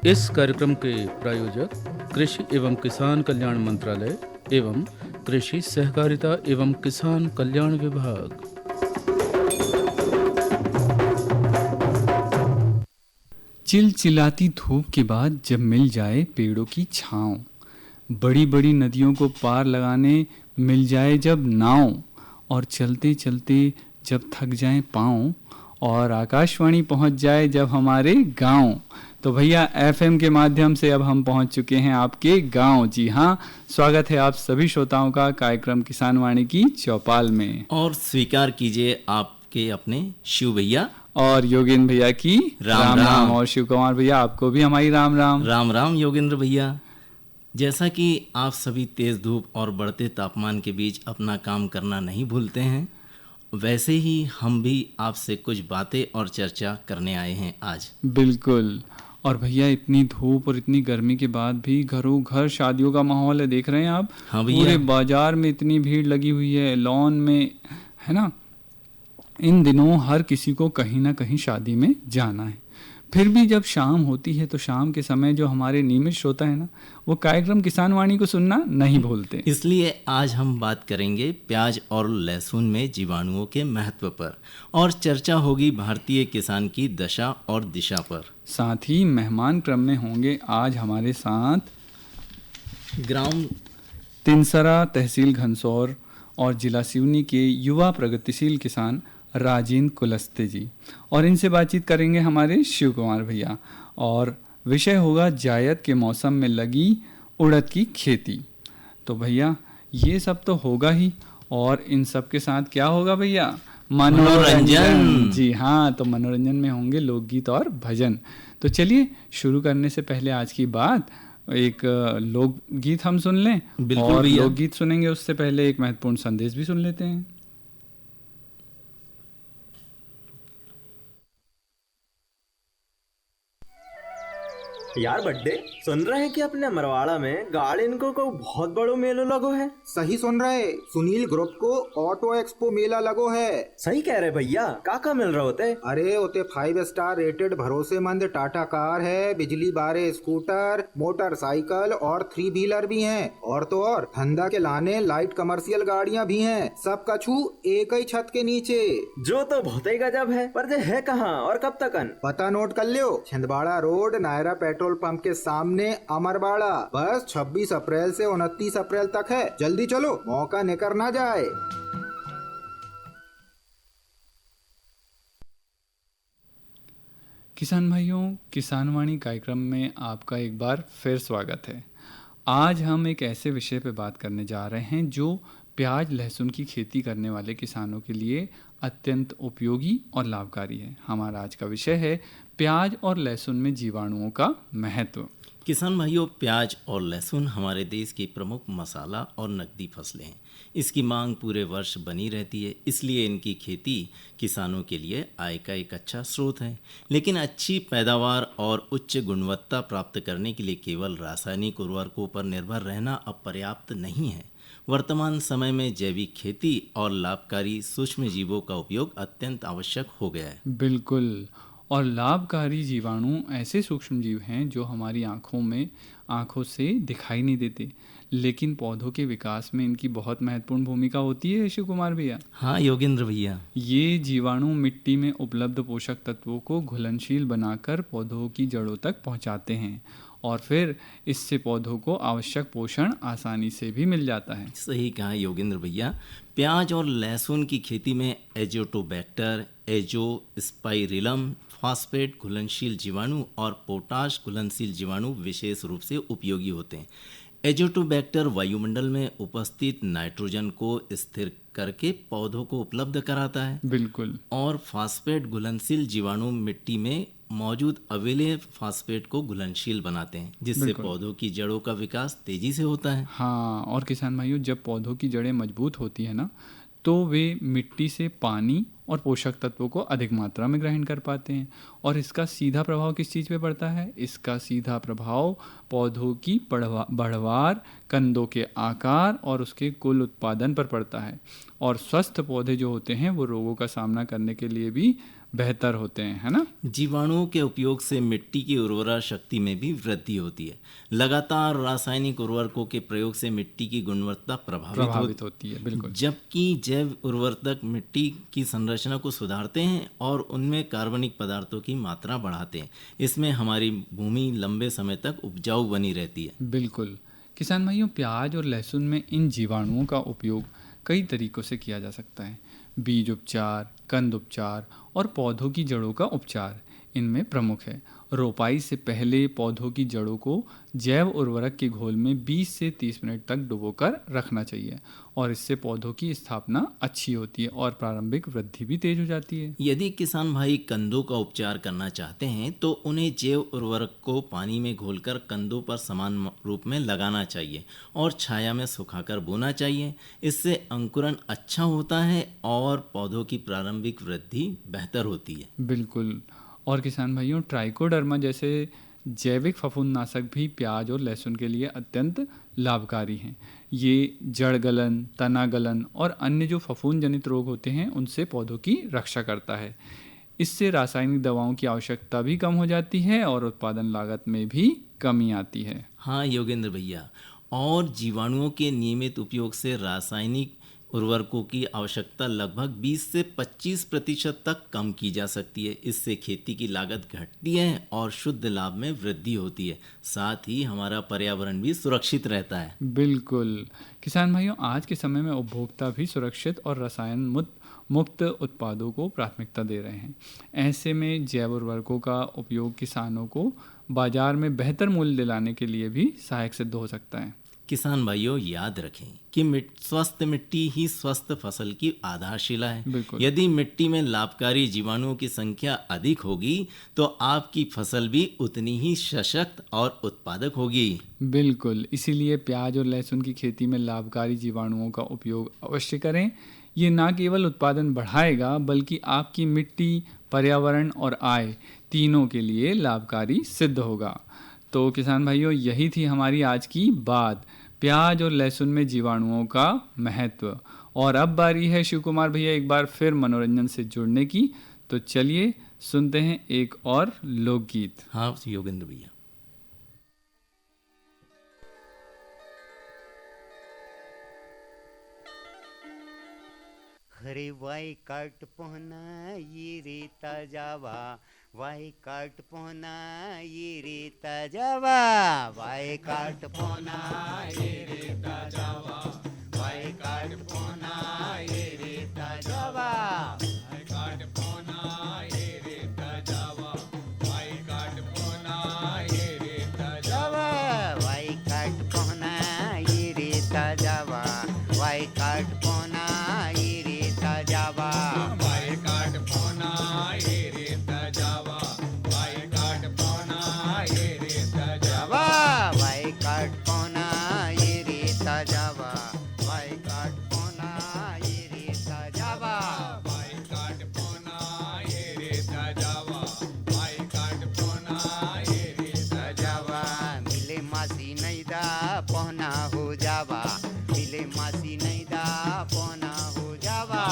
इस कार्यक्रम के प्रायोजक कृषि एवं किसान कल्याण मंत्रालय एवं कृषि सहकारिता एवं किसान कल्याण विभाग। चिलचिलाती धूप के बाद जब मिल जाए पेड़ों की छाँव, बड़ी बड़ी नदियों को पार लगाने मिल जाए जब नाव, और चलते चलते जब थक जाएं पाँव, और आकाशवाणी पहुंच जाए जब हमारे गांव। तो भैया एफएम के माध्यम से अब हम पहुंच चुके हैं आपके गांव। जी हाँ, स्वागत है आप सभी श्रोताओं का कार्यक्रम किसान वाणी की चौपाल में। और स्वीकार कीजिए आपके अपने शिव भैया और योगेंद्र भैया की राम राम। और शिव कुमार भैया आपको भी हमारी राम राम। राम राम योगेंद्र भैया। जैसा कि आप सभी तेज धूप और बढ़ते तापमान के बीच अपना काम करना नहीं भूलते हैं, वैसे ही हम भी आपसे कुछ बातें और चर्चा करने आए हैं आज। बिल्कुल। और भैया इतनी धूप और इतनी गर्मी के बाद भी घरों घर शादियों का माहौल है, देख रहे हैं आप। हाँ भैया। पूरे बाजार में इतनी भीड़ लगी हुई है, लॉन में, है ना। इन दिनों हर किसी को कहीं ना कहीं शादी में जाना है। फिर भी जब शाम होती है तो शाम के समय जो हमारे नियमित श्रोता है ना, वो कार्यक्रम किसान वाणी को सुनना नहीं भूलते। इसलिए आज हम बात करेंगे प्याज और लहसुन में जीवाणुओं के महत्व पर, और चर्चा होगी भारतीय किसान की दशा और दिशा पर। साथ ही मेहमान क्रम में होंगे आज हमारे साथ ग्राम तिनसरा, तहसील घनसौर और जिला सिवनी के युवा प्रगतिशील किसान राजेंद्र कुलस्ते जी, और इनसे बातचीत करेंगे हमारे शिव कुमार भैया। और विषय होगा जायद के मौसम में लगी उड़द की खेती। तो भैया ये सब तो होगा ही, और इन सब के साथ क्या होगा भैया? मनोरंजन। जी हाँ, तो मनोरंजन में होंगे लोकगीत और भजन। तो चलिए शुरू करने से पहले आज की बात, एक लोकगीत हम सुन लें। बिल्कुल और भैया। लोकगीत सुनेंगे उससे पहले एक महत्वपूर्ण संदेश भी सुन लेते हैं। यार बड्डे, सुन रहे हैं कि अपने मरवाड़ा में गार्डन को बहुत बड़ो मेलो लगो है। सही सुन रहे, सुनील ग्रुप को ऑटो एक्सपो मेला लगो है। सही कह रहे भैया, का मिल रहा होते? अरे उते 5 स्टार रेटेड भरोसेमंद टाटा कार है, बिजली बारे स्कूटर, मोटरसाइकिल और 3 व्हीलर भी हैं, और तो और धंधा के लाने लाइट कमर्शियल गाड़ियां भी हैं। सब कछु एक ही छत के नीचे। जो तो बहुत ही गजब है, पर जे है कहाँ और कब तकन? पता नोट कर लियो, Chhindwara road, Nayara petrol pump के सामने, अमरवाड़ा। बस 26 अप्रैल से 29 अप्रैल तक है। जल्दी चलो, मौका निकर ना जाए। किसान भाइयों, किसान वाणी कार्यक्रम में आपका एक बार फिर स्वागत है। आज हम एक ऐसे विषय पर बात करने जा रहे हैं जो प्याज लहसुन की खेती करने वाले किसानों के लिए अत्यंत उपयोगी और लाभकारी है। हमारा आज का विषय है प्याज और लहसुन में जीवाणुओं का महत्व। किसान भाइयों, प्याज और लहसुन हमारे देश की प्रमुख मसाला और नकदी फसलें हैं। इसकी मांग पूरे वर्ष बनी रहती है, इसलिए इनकी खेती किसानों के लिए आय का एक अच्छा स्रोत है। लेकिन अच्छी पैदावार और उच्च गुणवत्ता प्राप्त करने के लिए केवल रासायनिक उर्वरकों पर निर्भर रहना अब पर्याप्त नहीं है। वर्तमान समय में जैविक खेती और लाभकारी सूक्ष्म जीवों का उपयोग अत्यंत आवश्यक हो गया है। बिल्कुल। और लाभकारी जीवाणु ऐसे सूक्ष्म जीव हैं जो हमारी आँखों से दिखाई नहीं देते, लेकिन पौधों के विकास में इनकी बहुत महत्वपूर्ण भूमिका होती है। शिव कुमार भैया। हाँ योगेंद्र भैया। ये जीवाणु मिट्टी में उपलब्ध पोषक तत्वों को घुलनशील बनाकर पौधों की जड़ों तक पहुंचाते हैं, और फिर इससे पौधों को आवश्यक पोषण आसानी से भी मिल जाता है। सही कहा योगेंद्र भैया। प्याज और लहसुन की खेती में एजोटोबैक्टर, एजोस्पाइरिलम, फास्फेट घुलनशील जीवाणु और पोटाश घुलनशील जीवाणु विशेष रूप से उपयोगी होते हैं। एजोटोबैक्टर वायुमंडल में उपस्थित नाइट्रोजन को स्थिर करके पौधों को उपलब्ध कराता है। बिल्कुल। और फास्फेट घुलनशील जीवाणु मिट्टी में मौजूद अवेले फास्फेट को घुलनशील बनाते हैं, जिससे पौधों की जड़ों का विकास तेजी से होता है। हाँ, और किसान भाइयों, जब पौधों की जड़ें मजबूत होती है ना, तो वे मिट्टी से पानी और पोषक तत्वों को अधिक मात्रा में ग्रहण कर पाते हैं। और इसका सीधा प्रभाव किस चीज़ पे पड़ता है? इसका सीधा प्रभाव पौधों की बढ़वार, कंदों के आकार और उसके कुल उत्पादन पर पड़ता है। और स्वस्थ पौधे जो होते हैं वो रोगों का सामना करने के लिए भी बेहतर होते हैं, है ना। जीवाणुओं के उपयोग से मिट्टी की उर्वरा शक्ति में भी वृद्धि होती है। लगातार रासायनिक उर्वरकों के प्रयोग से मिट्टी की गुणवत्ता प्रभावित होती है, बिल्कुल। जबकि जैव उर्वरक मिट्टी की संरचना को सुधारते हैं और उनमें कार्बनिक पदार्थों की मात्रा बढ़ाते हैं। इसमें हमारी भूमि लंबे समय तक उपजाऊ बनी रहती है। बिल्कुल। किसान भाइयों, प्याज और लहसुन में इन जीवाणुओं का उपयोग कई तरीकों से किया जा सकता है। बीज उपचार, कंद उपचार और पौधों की जड़ों का उपचार इनमें प्रमुख है। रोपाई से पहले पौधों की जड़ों को जैव उर्वरक के घोल में 20 से 30 मिनट तक डुबोकर रखना चाहिए और इससे पौधों की स्थापना अच्छी होती है और प्रारंभिक वृद्धि भी तेज हो जाती है। यदि किसान भाई कंदों का उपचार करना चाहते हैं तो उन्हें जैव उर्वरक को पानी में घोलकर कंदों पर समान रूप में लगाना चाहिए और छाया में सुखाकर बोना चाहिए। इससे अंकुरण अच्छा होता है और पौधों की प्रारंभिक वृद्धि बेहतर होती है। बिल्कुल। और किसान भाइयों, ट्राइकोडर्मा जैसे जैविक फफूंदनाशक भी प्याज और लहसुन के लिए अत्यंत लाभकारी हैं। ये जड़ गलन, तना गलन और अन्य जो फफूंद जनित रोग होते हैं उनसे पौधों की रक्षा करता है। इससे रासायनिक दवाओं की आवश्यकता भी कम हो जाती है और उत्पादन लागत में भी कमी आती है। हाँ योगेंद्र भैया, और जीवाणुओं के नियमित उपयोग से रासायनिक उर्वरकों की आवश्यकता लगभग 20 से 25% तक कम की जा सकती है। इससे खेती की लागत घटती है और शुद्ध लाभ में वृद्धि होती है। साथ ही हमारा पर्यावरण भी सुरक्षित रहता है। बिल्कुल। किसान भाइयों, आज के समय में उपभोक्ता भी सुरक्षित और रसायन मुक्त उत्पादों को प्राथमिकता दे रहे हैं। ऐसे में जैव उर्वरकों का उपयोग किसानों को बाजार में बेहतर मूल्य दिलाने के लिए भी सहायक सिद्ध हो सकता है। किसान भाइयों, याद रखें कि स्वस्थ मिट्टी ही स्वस्थ फसल की आधारशिला है। यदि मिट्टी में लाभकारी जीवाणुओं की संख्या अधिक होगी तो आपकी फसल भी उतनी ही सशक्त और उत्पादक होगी। बिल्कुल। इसीलिए प्याज और लहसुन की खेती में लाभकारी जीवाणुओं का उपयोग अवश्य करें। ये न केवल उत्पादन बढ़ाएगा बल्कि आपकी मिट्टी, पर्यावरण और आय तीनों के लिए लाभकारी सिद्ध होगा। तो किसान भाइयों, यही थी हमारी आज की बात, प्याज और लहसुन में जीवाणुओं का महत्व। और अब बारी है शिव कुमार भैया एक बार फिर मनोरंजन से जुड़ने की। तो चलिए सुनते हैं एक और लोकगीत। हाँ योगेंद्र भैया। हरे वाई काट पहना ये रेता जावा, वाई काट पहना ये रेता जावा, वाई काट पहना ये रेता जावा, वाई काट पहना ये रेता जावा, वाई काट पहना ये रेता जावा, वाई काट पहना ये रेता जावा, वाई काट पहना ये रेता जावा, वाई काट पहना ये रेता जावा, वाई काट पहना ये रेता जावा, वाई काट पहना ये रेता जावा, वाई काट पहना ये रेता जावा, वाई काट पहना ये रेता जावा, वाई काट पहना ये रेता जावा, वाई काट पहना ये रेता जावा, मिले मासी नैदा पहना हो जावा, मिले मासी नैदा पहना हो जावा,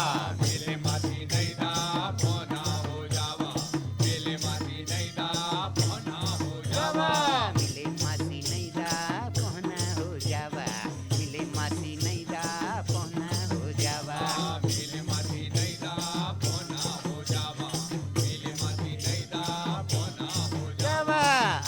मिले मासी नैदा पहना हो जावा, मिले मासी नैदा पहना हो जावा, मिले मासी नैदा पहना हो जावा, मिले मासी नैदा पहना हो जावा, मिले मासी नैदा पहना हो जावा, मिले मासी नैदा पहना हो जावा,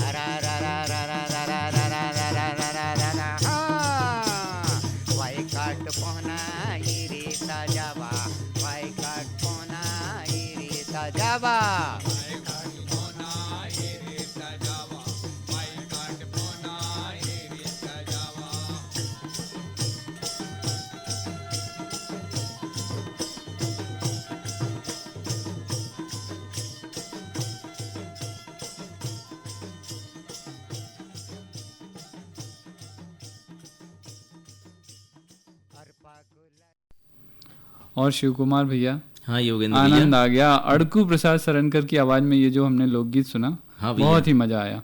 रा रा रा रा रा रा रा रा रा रा रा रा रा रा हाँ, वाई काट पहना ये रेता जावा, वाई काट पहना ये रेता जावा, वाई काट पहना ये रेता जावा, वाई काट पहना ये रेता जावा। और शिव कुमार भैया, हाँ योगेंद्र आनंद भैया। आ गया। अड़कू प्रसाद सरनकर की आवाज़ में ये जो हमने लोकगीत सुना, हाँ भैया। बहुत ही मज़ा आया।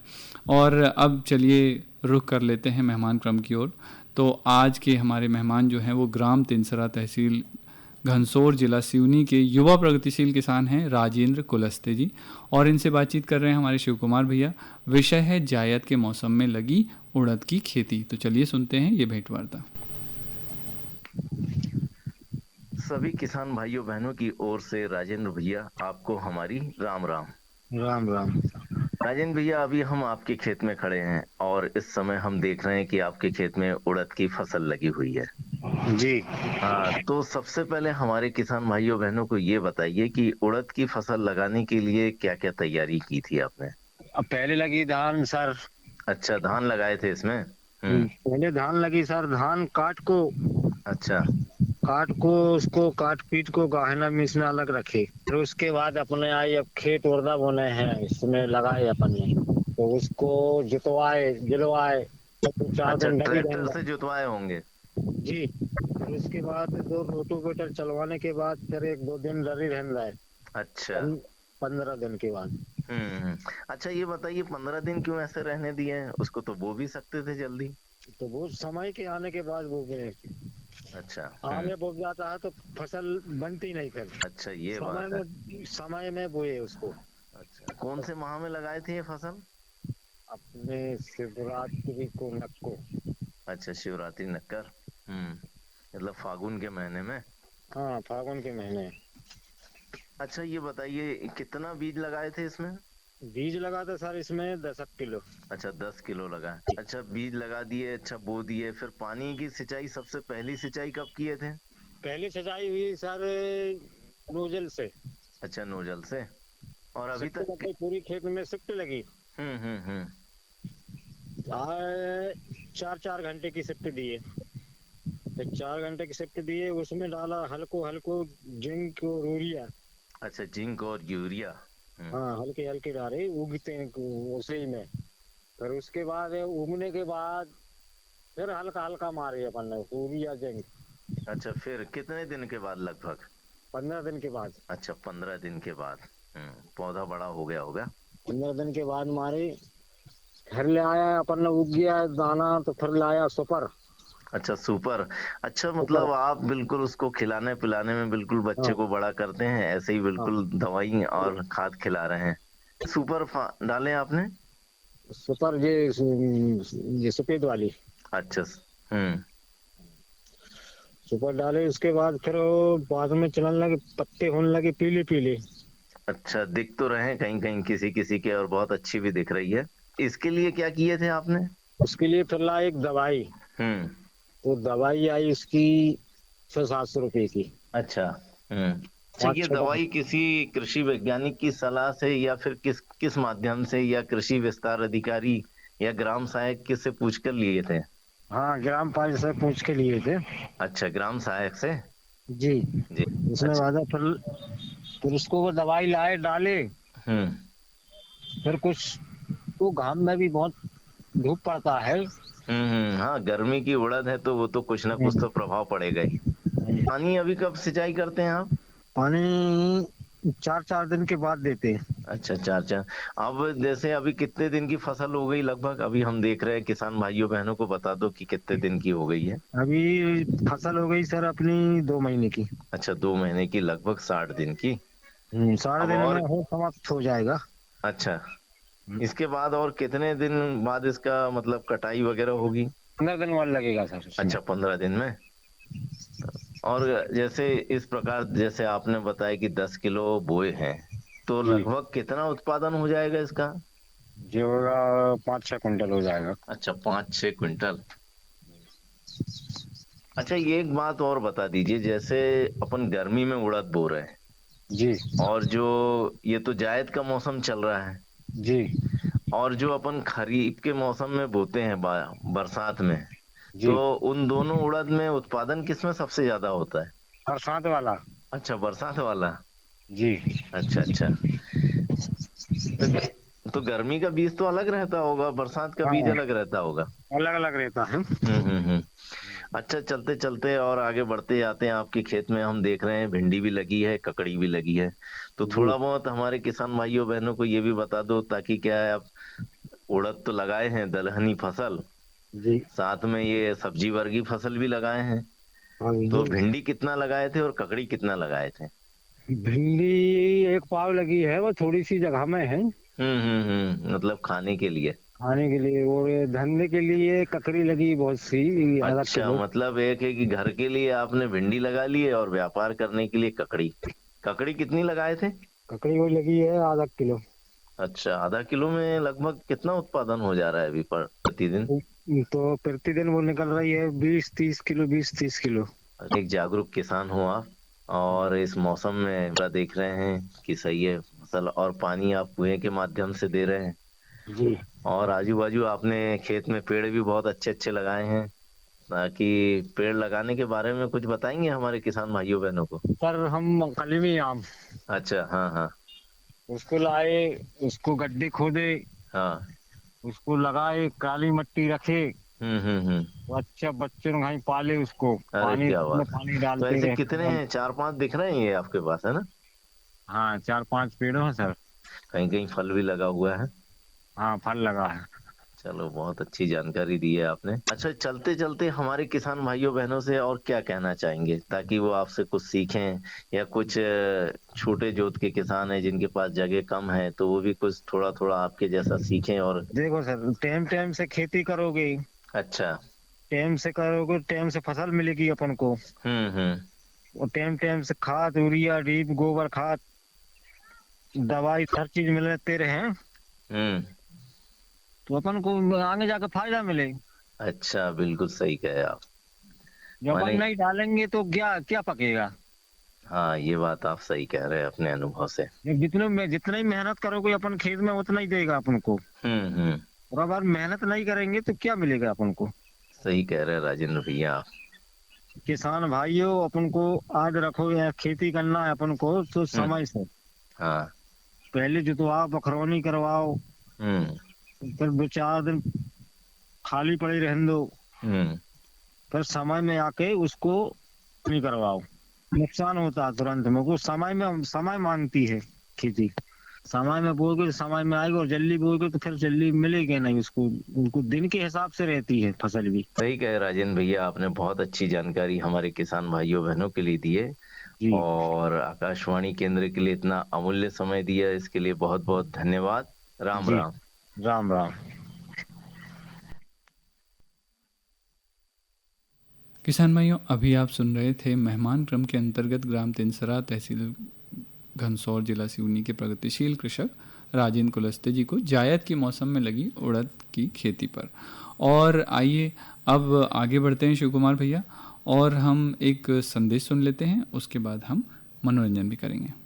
और अब चलिए रुख कर लेते हैं मेहमान क्रम की ओर। तो आज के हमारे मेहमान जो हैं वो ग्राम तिनसरा तहसील घनसोर जिला सिवनी के युवा प्रगतिशील किसान हैं राजेंद्र कुलस्ते जी, और इनसे बातचीत कर रहे हैं हमारे शिव कुमार भैया। विषय है जायद के मौसम में लगी उड़द की खेती। तो चलिए सुनते हैं ये भेंटवार्ता। सभी किसान भाइयों बहनों की ओर से राजेंद्र भैया आपको हमारी राम राम। राम राम। राजेंद्र भैया, अभी हम आपके खेत में खड़े हैं और इस समय हम देख रहे हैं कि आपके खेत में उड़द की फसल लगी हुई है। जी, हाँ, तो सबसे पहले हमारे किसान भाइयों बहनों को ये बताइए कि उड़द की फसल लगाने के लिए क्या क्या तैयारी की थी आपने? अब पहले लगी धान सर। अच्छा, धान लगाए थे इसमें? पहले धान लगी सर। धान अच्छा काट को उसको काट पीट को गहना मिसना अलग रखे। फिर उसके बाद अपने आई अब खेत उड़दा बोने हैं, इसमें लगाए अपन ने। तो उसको जुतवाए जिलवाए, 4 अच्छा, दिन लगी ट्रैक्टर रहना। से जुतवाए होंगे? जी, फिर उसके बाद 2 रोटोवेटर चलवाने के बाद फिर 1-2 दिन लगी रहना है। अच्छा। 15 दिन के बाद। अच्छा, ये बताइए 15 दिन क्यों ऐसे रहने दिए हैं? उसको तो बो भी सकते थे जल्दी। तो वो समय के आने के बाद वो गए। अच्छा। आगे बोल जाता है तो फसल बनती नहीं फिर। अच्छा, ये बात है। समय में बोए उसको। अच्छा, कौन से माह में लगाए थे ये फसल? अपने शिवरात्रि को नक्को। अच्छा, शिवरात्रि नक्कर। मतलब फागुन के महीने में। हाँ, फागुन के महीने। अच्छा, ये बताइए कितना बीज लगाए थे इसमें? बीज लगा था सर इसमें 10 किलो। अच्छा, 10 किलो लगा। अच्छा, बीज लगा दिए, अच्छा बो दिए, फिर पानी की सिंचाई सबसे पहली सिंचाई कब किए थे? पहली सिंचाई हुई सर नोजल से। अच्छा, नोजल से। और अभी शिफ्ट तक? लगी, पूरी खेत में शिफ्ट लगी। हम्म। 4-4 घंटे की शिफ्ट दिए। फिर 4 घंटे की शिफ्ट दिए, उसमें डाला हल्को हल्को जिंक और यूरिया। अच्छा, जिंक और यूरिया। हाँ, हल्के हल्के डाले उगते हैं उसी में। फिर उसके बाद उगने के बाद फिर हल्का हल्का मारे अपन ने यूरिया जिंक। अच्छा, फिर कितने दिन के बाद लगभग? 15 दिन के बाद। अच्छा, 15 दिन के बाद। पौधा बड़ा हो गया होगा। 15 दिन के बाद मारे, घर ले आया अपन ने, उग गया दाना तो फिर लाया सुपर। अच्छा, सुपर। अच्छा, मतलब आप बिल्कुल उसको खिलाने पिलाने में बिल्कुल बच्चे हाँ, को बड़ा करते हैं, ऐसे ही हाँ। बिल्कुल दवाई और खाद खिला रहे हैं। सुपर डाले आपने? सुपर ये सफेद वाली। अच्छा। सुपर डाले, उसके बाद फिर वो बाद में चलने लगे, पत्ते होने लगे पीले पीले। अच्छा, दिख तो रहे हैं कहीं कहीं किसी किसी के, और बहुत अच्छी भी दिख रही है। इसके लिए क्या किए थे आपने? उसके लिए फिर लाए एक दवाई। हम्म। तो दवाई आई उसकी 600-700 रुपए की। अच्छा। अच्छा, पाँच ये छह दवाई किसी कृषि वैज्ञानिक की सलाह से या फिर किस किस माध्यम से, या कृषि विस्तार अधिकारी या ग्राम सहायक किससे पूछ कर लिए थे? हाँ, ग्राम पालिका से पूछ के लिए थे। अच्छा, ग्राम सहायक से। जी। जी। उसने अच्छा। बाद फिर उसको वो दवाई लाए डाले। हम्म। फिर कुछ तो घाम में भी बहुत धूप पड़ता है। हाँ, गर्मी की उड़द है तो वो तो कुछ ना कुछ तो प्रभाव पड़ेगा ही। पानी अभी कब सिंचाई करते हैं आप? पानी 4-4 दिन के बाद देते हैं। अच्छा, 4 4। अब जैसे अभी कितने दिन की फसल हो गई लगभग? अभी हम देख रहे हैं, किसान भाइयों बहनों को बता दो कि कितने दिन की हो गई है। अभी फसल हो गई सर अपनी 2 महीने की। अच्छा, 2 महीने की, लगभग 60 दिन की। 60 अब दिन में और? हो समाप्त हो जाएगा। अच्छा, इसके बाद और कितने दिन बाद इसका मतलब कटाई वगैरह होगी? 15 दिन और लगेगा सर उसमें। अच्छा, 15 दिन में। और जैसे इस प्रकार जैसे आपने बताया कि 10 किलो बोए हैं, तो जी, लगभग कितना उत्पादन हो जाएगा इसका? जो होगा 5-6 कुंटल हो जाएगा। अच्छा, 5 6 क्विंटल। अच्छा, ये एक बात और बता दीजिए, जैसे अपन गर्मी में उड़द बो रहे हैं, जी, और जो ये तो जायद का मौसम चल रहा है, जी, और जो अपन खरीफ के मौसम में बोते हैं बरसात में, जी। तो उन दोनों उड़द में उत्पादन किसमें सबसे ज्यादा होता है? बरसात वाला। अच्छा, बरसात वाला। जी। अच्छा अच्छा। तो, तो गर्मी का बीज तो अलग रहता होगा, बरसात का बीज हाँ, अलग रहता होगा। अलग अलग रहता है। हम्म। अच्छा, चलते चलते और आगे बढ़ते जाते हैं, आपके खेत में हम देख रहे हैं भिंडी भी लगी है, ककड़ी भी लगी है। तो जी, थोड़ा बहुत हमारे किसान भाइयों बहनों को ये भी बता दो, ताकि क्या है, आप उड़द तो लगाए हैं दलहनी फसल, जी। साथ में ये सब्जी वर्गी फसल भी लगाए हैं, हाँ जी। तो भिंडी कितना लगाए थे और ककड़ी कितना लगाए थे? भिंडी 1 पाव लगी है, वो थोड़ी सी जगह में है मतलब खाने के लिए। खाने के लिए, और ये धंधे के लिए ककड़ी लगी बहुत सी, आधा अच्छा, किलो। मतलब एक है कि घर के लिए आपने भिंडी लगा ली है और व्यापार करने के लिए ककड़ी। ककड़ी कितनी लगाए थे? ककड़ी वो लगी है आधा किलो। अच्छा, आधा किलो में लगभग कितना उत्पादन हो जा रहा है अभी प्रतिदिन? तो प्रतिदिन वो निकल रही है 20-30 किलो, 20-30 किलो। एक जागरूक किसान हो आप, और इस मौसम में पूरा देख रहे हैं कि सही है फसल, और पानी आप कुएं के माध्यम से दे रहे हैं। जी। और आजू बाजू आपने खेत में पेड़ भी बहुत अच्छे अच्छे लगाए हैं। ताकि पेड़ लगाने के बारे में कुछ बताएंगे हमारे किसान भाइयों बहनों को? सर हम कलमी आम, अच्छा, हाँ हाँ उसको लाए, उसको गड्ढे खोदे, हाँ। उसको लगाए, काली मिट्टी रखे, हम्म। वो अच्छा बच्चे लोग वहीं पाले उसको, अरे पानी क्या बात उसमें है। पानी तो डालते ऐसे रहे। कितने हैं? 4-5 दिख रहे हैं ये आपके पास, है ना? हाँ 4-5 पेड़ हैं सर। कहीं कहीं फल भी लगा हुआ है। हाँ फल लगा है। चलो, बहुत अच्छी जानकारी दी है आपने। अच्छा, चलते चलते हमारे किसान भाइयों बहनों से और क्या कहना चाहेंगे, ताकि वो आपसे कुछ सीखें, या कुछ छोटे जोत के किसान हैं जिनके पास जगह कम है, तो वो भी कुछ थोड़ा थोड़ा आपके जैसा सीखें। और देखो सर, टाइम टाइम से खेती करोगे, अच्छा। टाइम से करोगे, टाइम से फसल मिलेगी अपन को। और टाइम टाइम से खाद, यूरिया, डीप, गोबर खाद, दवाई, हर चीज मिलते रहे, तो अपन को आगे जाकर फायदा मिले। अच्छा, बिल्कुल सही कहे आप। जब अपन माने, नहीं डालेंगे तो क्या क्या पकेगा। हाँ, ये बात आप सही कह रहे हैं अपने अनुभव से। जितना ही मेहनत करोगे अपन खेत में, उतना ही देगा अपन को। और अगर मेहनत नहीं करेंगे तो क्या मिलेगा अपन को। सही कह रहे हैं राजेंद्र भैया आप। किसान भाइयों, अपन को आज रखो या खेती करना है अपन को, तो समय से हाँ। पहले जुतवाओ, बखरौनी करवाओ, फिर 2-4 दिन खाली पड़ी रहने दो, फिर समय में आके उसको नहीं करवाओ। नुकसान होता है तुरंत में, वो समय मांगती है खेती। समय में बोओगे तो समय में आएगा, और जल्दी बोओगे तो फिर जल्दी मिलेगी नहीं उसको। उनको दिन के हिसाब से रहती है फसल भी। सही कहे राजेंद्र भैया, आपने बहुत अच्छी जानकारी हमारे किसान भाइयों बहनों के लिए दी है। और आकाशवाणी केंद्र के लिए इतना अमूल्य समय दिया, इसके लिए बहुत बहुत धन्यवाद। राम राम। राम राम। किसान भाइयों, अभी आप सुन रहे थे मेहमान क्रम के अंतर्गत ग्राम तिनसरा, तहसील घनसौर, जिला सिवनी के प्रगतिशील कृषक राजेंद्र कुलस्ते जी को जायद के मौसम में लगी उड़द की खेती पर। और आइए अब आगे बढ़ते हैं शिव कुमार भैया, और हम एक संदेश सुन लेते हैं, उसके बाद हम मनोरंजन भी करेंगे।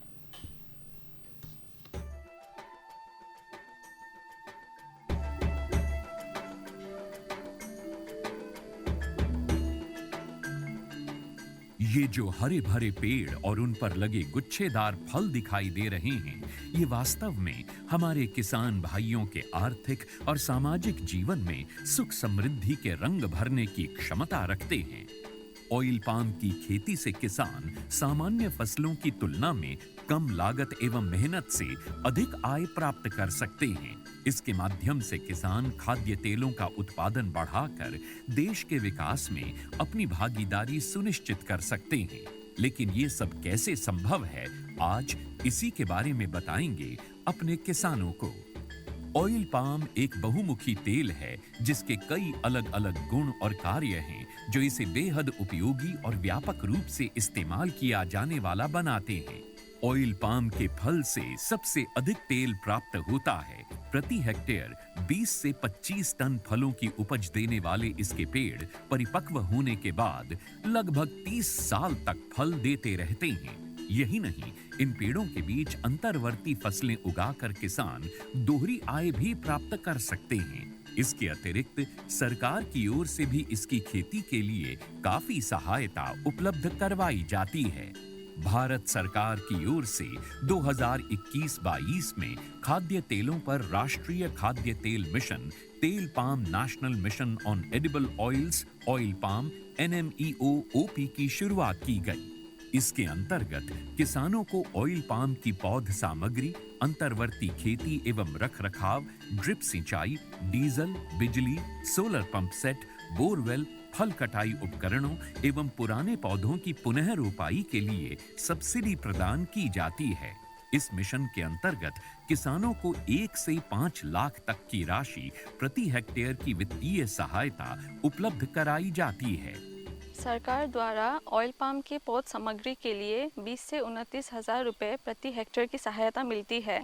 ये जो हरे भरे पेड़ और उन पर लगे गुच्छेदार फल दिखाई दे रहे हैं, ये वास्तव में हमारे किसान भाइयों के आर्थिक और सामाजिक जीवन में सुख समृद्धि के रंग भरने की क्षमता रखते हैं। ऑयल पाम की खेती से किसान सामान्य फसलों की तुलना में कम लागत एवं मेहनत से अधिक आय प्राप्त कर सकते हैं। इसके माध्यम से किसान खाद्य तेलों का उत्पादन बढ़ाकर देश के विकास में अपनी भागीदारी सुनिश्चित कर सकते हैं। लेकिन ये सब कैसे संभव है, आज इसी के बारे में बताएंगे अपने किसानों को। ऑयल पाम एक बहुमुखी तेल है जिसके कई अलग अलग गुण और कार्य हैं जो इसे बेहद उपयोगी और व्यापक रूप से इस्तेमाल किया जाने वाला बनाते हैं। ऑयल पाम के फल से सबसे अधिक तेल प्राप्त होता है। प्रति हेक्टेयर 20 से 25 टन फलों की उपज देने वाले इसके पेड़ परिपक्व होने के बाद लगभग 30 साल तक फल देते रहते हैं। यही नहीं, इन पेड़ों के बीच अंतर्वर्ती फसलें उगाकर किसान दोहरी आय भी प्राप्त कर सकते हैं। इसके अतिरिक्त सरकार की ओर से भी इसकी खेती के लिए काफी सहायता उपलब्ध करवाई जाती है। भारत सरकार की ओर से 2021-22 में खाद्य तेलों पर राष्ट्रीय खाद्य तेल मिशन, तेल palm national mission on edible oils, oil palm NMEO-OP की शुरुआत की गई। इसके अंतर्गत किसानों को ऑयल पाम की पौध सामग्री, अंतर्वर्ती खेती एवं रखरखाव, ड्रिप सिंचाई, डीजल, बिजली, सोलर पंप सेट, बोरवेल, फल कटाई उपकरणों एवं पुराने पौधों की पुनः रोपाई के लिए सब्सिडी प्रदान की जाती है। इस मिशन के अंतर्गत किसानों को 1 से 5 लाख तक की राशि प्रति हेक्टेयर की वित्तीय सहायता उपलब्ध कराई जाती है। सरकार द्वारा ऑयल पाम की पौध सामग्री के लिए 20 से 29 हज़ार रुपये प्रति हेक्टेयर की सहायता मिलती है।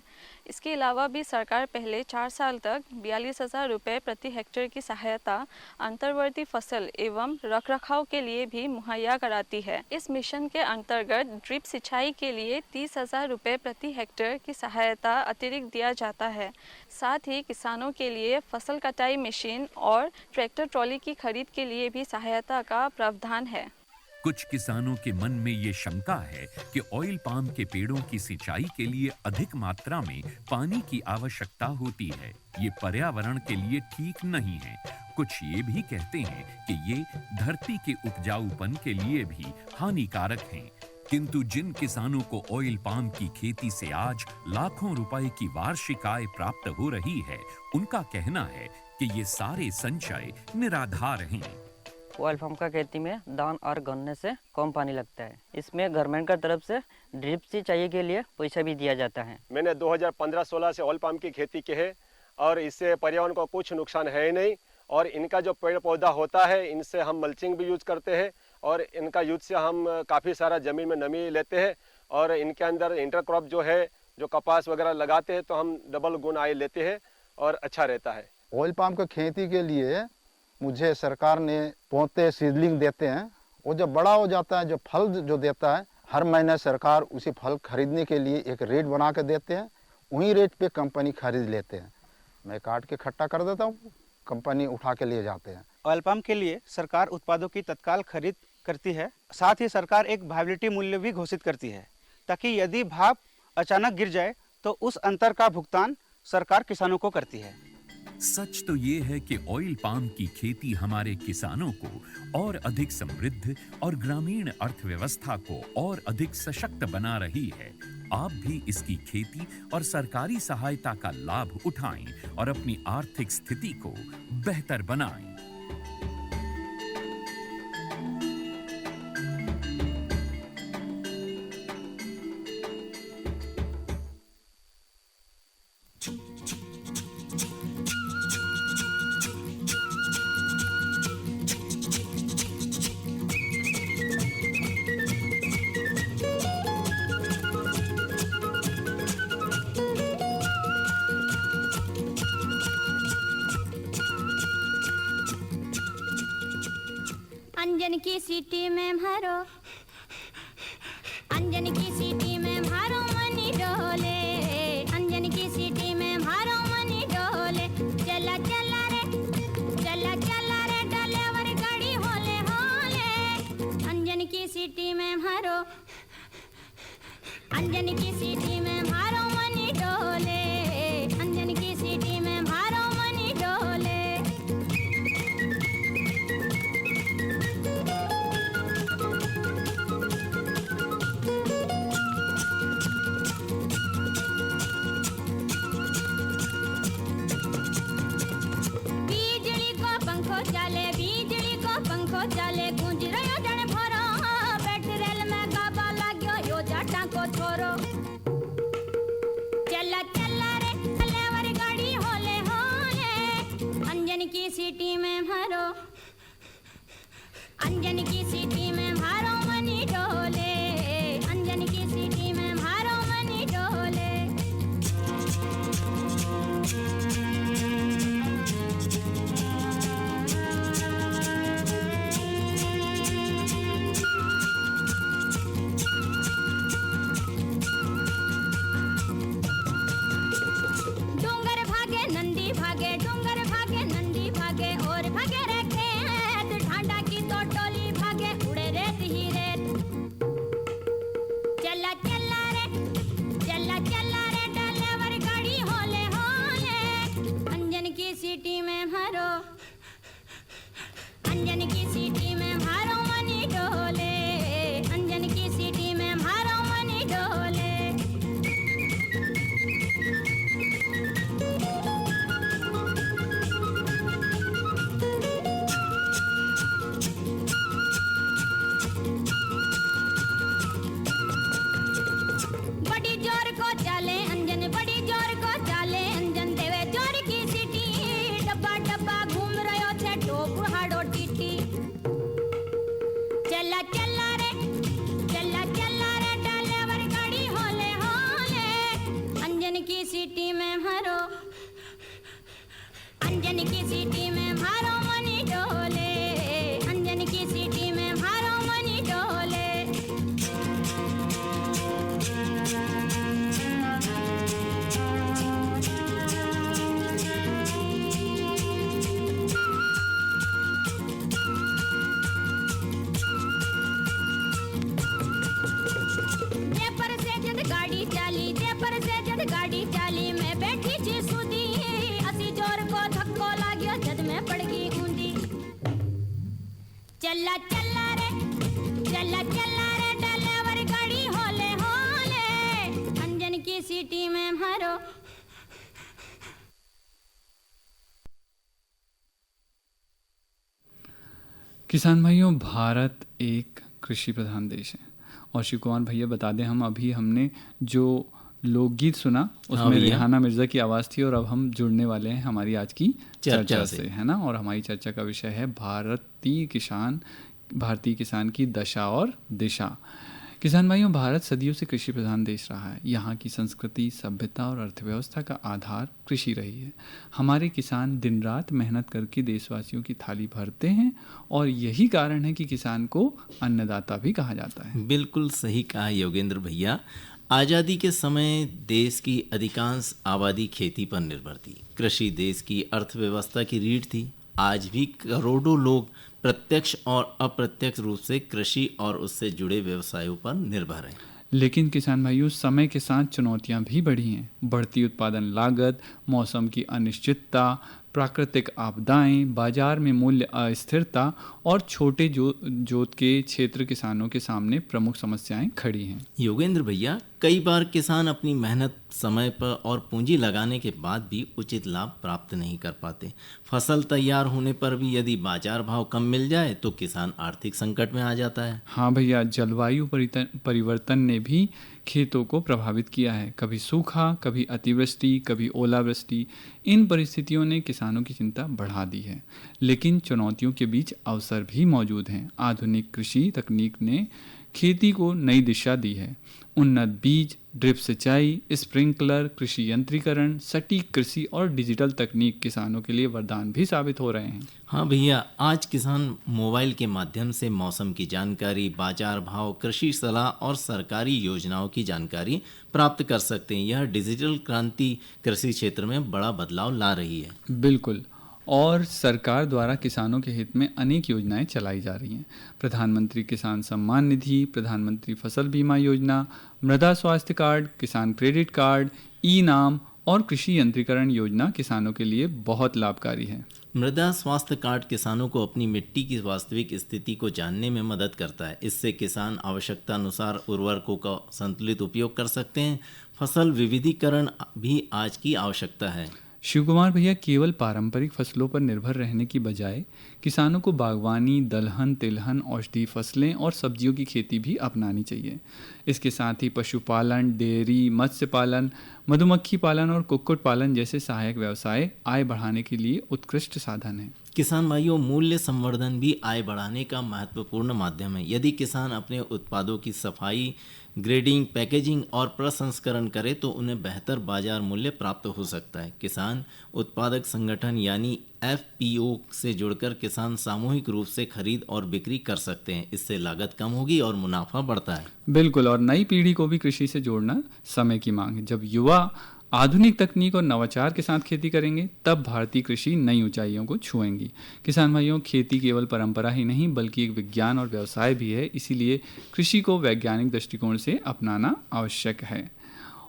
इसके अलावा भी सरकार पहले 4 साल तक 42 हज़ार रुपये प्रति हेक्टेयर की सहायता अंतर्वर्ती फसल एवं रखरखाव के लिए भी मुहैया कराती है। इस मिशन के अंतर्गत ड्रिप सिंचाई के लिए 30 हज़ार रुपये प्रति हेक्टेयर की सहायता अतिरिक्त दिया जाता है। साथ ही किसानों के लिए फसल कटाई मशीन और ट्रैक्टर ट्रॉली की खरीद के लिए भी सहायता का प्रावधान है। कुछ किसानों के मन में ये शंका है कि ऑयल पाम के पेड़ों की सिंचाई के लिए अधिक मात्रा में पानी की आवश्यकता होती है। ये पर्यावरण के लिए ठीक नहीं है। कुछ ये भी कहते हैं कि ये धरती के उपजाऊपन के लिए भी हानिकारक हैं। किंतु जिन किसानों को ऑयल पाम की खेती से आज लाखों रुपए की वार्षिक आय प्राप्त हो रही है, उनका कहना है कि ये सारे संचय निराधार हैं। ऑयल पाम का खेती में धान और गन्ने से कम पानी लगता है। इसमें गवर्नमेंट का तरफ से ड्रिप सिंचाई के लिए पैसा भी दिया जाता है। मैंने 2015-16 से ऑयल पाम की खेती की है और इससे पर्यावरण को कुछ नुकसान है ही नहीं। और इनका जो पेड़ पौधा होता है, इनसे हम मल्चिंग भी यूज करते हैं और इनका यूज से हम काफ़ी सारा ज़मीन में नमी लेते हैं और इनके अंदर इंटरक्रॉप जो है, जो कपास वगैरह लगाते हैं तो हम डबल गुण आय लेते हैं और अच्छा रहता है। ऑयल पाम की खेती के लिए मुझे सरकार ने पौधे सीडलिंग देते हैं। वो जब बड़ा हो जाता है, जो फल जो देता है, हर महीने सरकार उसी फल खरीदने के लिए एक रेट बना के देते हैं। वही रेट पे कंपनी खरीद लेते हैं। मैं काट के इकट्ठा कर देता हूँ, कंपनी उठा के ले जाते हैं। ऑयल पाम के लिए सरकार उत्पादों की तत्काल खरीद करती है। साथ ही सरकार एक वायबिलिटी मूल्य भी घोषित करती है ताकि यदि भाव अचानक गिर जाए तो उस अंतर का भुगतान सरकार किसानों को करती है। सच तो ये है कि ऑयल पाम की खेती हमारे किसानों को और अधिक समृद्ध और ग्रामीण अर्थव्यवस्था को और अधिक सशक्त बना रही है। आप भी इसकी खेती और सरकारी सहायता का लाभ उठाएं और अपनी आर्थिक स्थिति को बेहतर बनाएं। अंजन की सीटी में भरो, अंजन की सीटी में भरो मनी डोले, अंजन की सीटी में भरो मनी डोले। चला चला रे, चला चला रे ड्राइवर गाड़ी होले होले। अंजन की सीटी में भरो, अंजन की सीटी में भरो मनी डोले, अंजन की सीटी में भरो मनी डोले। चले बिजली को पंखो चले, गूंज रहो जन भरो, बैठ रेल में गाबा लाग्यो यो जाटा को छोरो। चला चला रे डिलीवरी गाड़ी होले होले अंजन की सिटी में भरो। किसान भाइयों, भारत एक कृषि प्रधान देश है और शिव कुमार भैया बता दें, हमने जो लोकगीत सुना उसमें रेहाना मिर्जा की आवाज़ थी और अब हम जुड़ने वाले हैं हमारी आज की चर्चा से, है ना। और हमारी चर्चा का विषय है भारतीय किसान की दशा और दिशा। किसान भाइयों, भारत सदियों से कृषि प्रधान देश रहा है। यहाँ की संस्कृति, सभ्यता और अर्थव्यवस्था का आधार कृषि रही है। हमारे किसान दिन रात मेहनत करके देशवासियों की थाली भरते हैं और यही कारण है कि किसान को अन्नदाता भी कहा जाता है। बिल्कुल सही कहा योगेंद्र भैया। आज़ादी के समय देश की अधिकांश आबादी खेती पर निर्भर थी। कृषि देश की अर्थव्यवस्था की रीढ़ थी। आज भी करोड़ों लोग प्रत्यक्ष और अप्रत्यक्ष रूप से कृषि और उससे जुड़े व्यवसायों पर निर्भर हैं। लेकिन किसान भाइयों, समय के साथ चुनौतियां भी बढ़ी हैं। बढ़ती उत्पादन लागत, मौसम की अनिश्चितता, प्राकृतिक आपदाएं, बाजार में मूल्य अस्थिरता और छोटे जोत के क्षेत्र किसानों के सामने प्रमुख समस्याएं खड़ी हैं। योगेंद्र भैया, कई बार किसान अपनी मेहनत समय पर और पूंजी लगाने के बाद भी उचित लाभ प्राप्त नहीं कर पाते। फसल तैयार होने पर भी यदि बाजार भाव कम मिल जाए तो किसान आर्थिक संकट में आ जाता है। हाँ भैया, जलवायु परिवर्तन ने भी खेतों को प्रभावित किया है। कभी सूखा, कभी अतिवृष्टि, कभी ओलावृष्टि। इन परिस्थितियों ने किसानों की चिंता बढ़ा दी है। लेकिन चुनौतियों के बीच अवसर भी मौजूद हैं। आधुनिक कृषि तकनीक ने खेती को नई दिशा दी है। उन्नत बीज, ड्रिप सिंचाई, स्प्रिंकलर, कृषि यंत्रीकरण, सटीक कृषि और डिजिटल तकनीक किसानों के लिए वरदान भी साबित हो रहे हैं। हाँ भैया, आज किसान मोबाइल के माध्यम से मौसम की जानकारी, बाजार भाव, कृषि सलाह और सरकारी योजनाओं की जानकारी प्राप्त कर सकते हैं। यह डिजिटल क्रांति कृषि क्षेत्र में बड़ा बदलाव ला रही है। बिल्कुल। और सरकार द्वारा किसानों के हित में अनेक योजनाएं चलाई जा रही हैं। प्रधानमंत्री किसान सम्मान निधि, प्रधानमंत्री फसल बीमा योजना, मृदा स्वास्थ्य कार्ड, किसान क्रेडिट कार्ड, ई नाम और कृषि यंत्रीकरण योजना किसानों के लिए बहुत लाभकारी है। मृदा स्वास्थ्य कार्ड किसानों को अपनी मिट्टी की वास्तविक स्थिति को जानने में मदद करता है। इससे किसान आवश्यकता अनुसार उर्वरकों का संतुलित उपयोग कर सकते हैं। फसल विविधीकरण भी आज की आवश्यकता है। शिव कुमार भैया, केवल पारंपरिक फसलों पर निर्भर रहने की बजाय किसानों को बागवानी, दलहन, तिलहन, औषधि फसलें और सब्जियों की खेती भी अपनानी चाहिए। इसके साथ ही पशुपालन, डेयरी, मत्स्य पालन, मधुमक्खी पालन और कुक्कुट पालन जैसे सहायक व्यवसाय आय बढ़ाने के लिए उत्कृष्ट साधन हैं। किसान भाइयों, मूल्य संवर्धन भी आय बढ़ाने का महत्वपूर्ण माध्यम है। यदि किसान अपने उत्पादों की सफाई, ग्रेडिंग, पैकेजिंग और प्रसंस्करण करे तो उन्हें बेहतर बाजार मूल्य प्राप्त हो सकता है। किसान उत्पादक संगठन यानी FPO से जुड़कर किसान सामूहिक रूप से खरीद और बिक्री कर सकते हैं। इससे लागत कम होगी और मुनाफा बढ़ता है। बिल्कुल। और नई पीढ़ी को भी कृषि से जोड़ना समय की मांग है। जब युवा आधुनिक तकनीक और नवाचार के साथ खेती करेंगे तब भारतीय कृषि नई ऊंचाइयों को छुएंगी। किसान भाइयों, खेती केवल परंपरा ही नहीं बल्कि एक विज्ञान और व्यवसाय भी है। इसीलिए कृषि को वैज्ञानिक दृष्टिकोण से अपनाना आवश्यक है।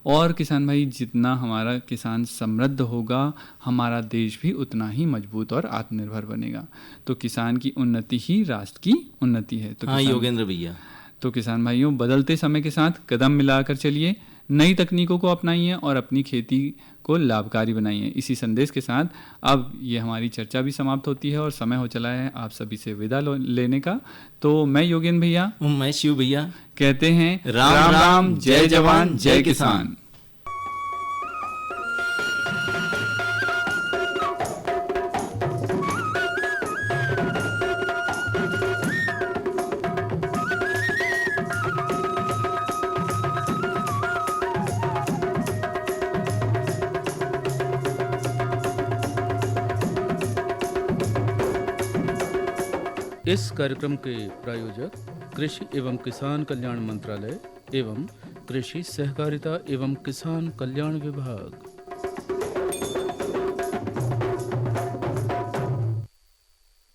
और किसान भाई, जितना हमारा किसान समृद्ध होगा, हमारा देश भी उतना ही मजबूत और आत्मनिर्भर बनेगा। तो किसान की उन्नति ही राष्ट्र की उन्नति है। तो हाँ योगेंद्र भैया, तो किसान भाइयों, बदलते समय के साथ कदम मिलाकर चलिए, नई तकनीकों को अपनाइए और अपनी खेती को लाभकारी बनाइए। इसी संदेश के साथ अब ये हमारी चर्चा भी समाप्त होती है और समय हो चला है आप सभी से विदा लेने का। तो मैं योगेंद्र भैया, मैं शिव भैया कहते हैं राम राम, जय जवान, जय किसान। इस कार्यक्रम के प्रायोजक कृषि एवं किसान कल्याण मंत्रालय एवं कृषि सहकारिता एवं किसान कल्याण विभाग।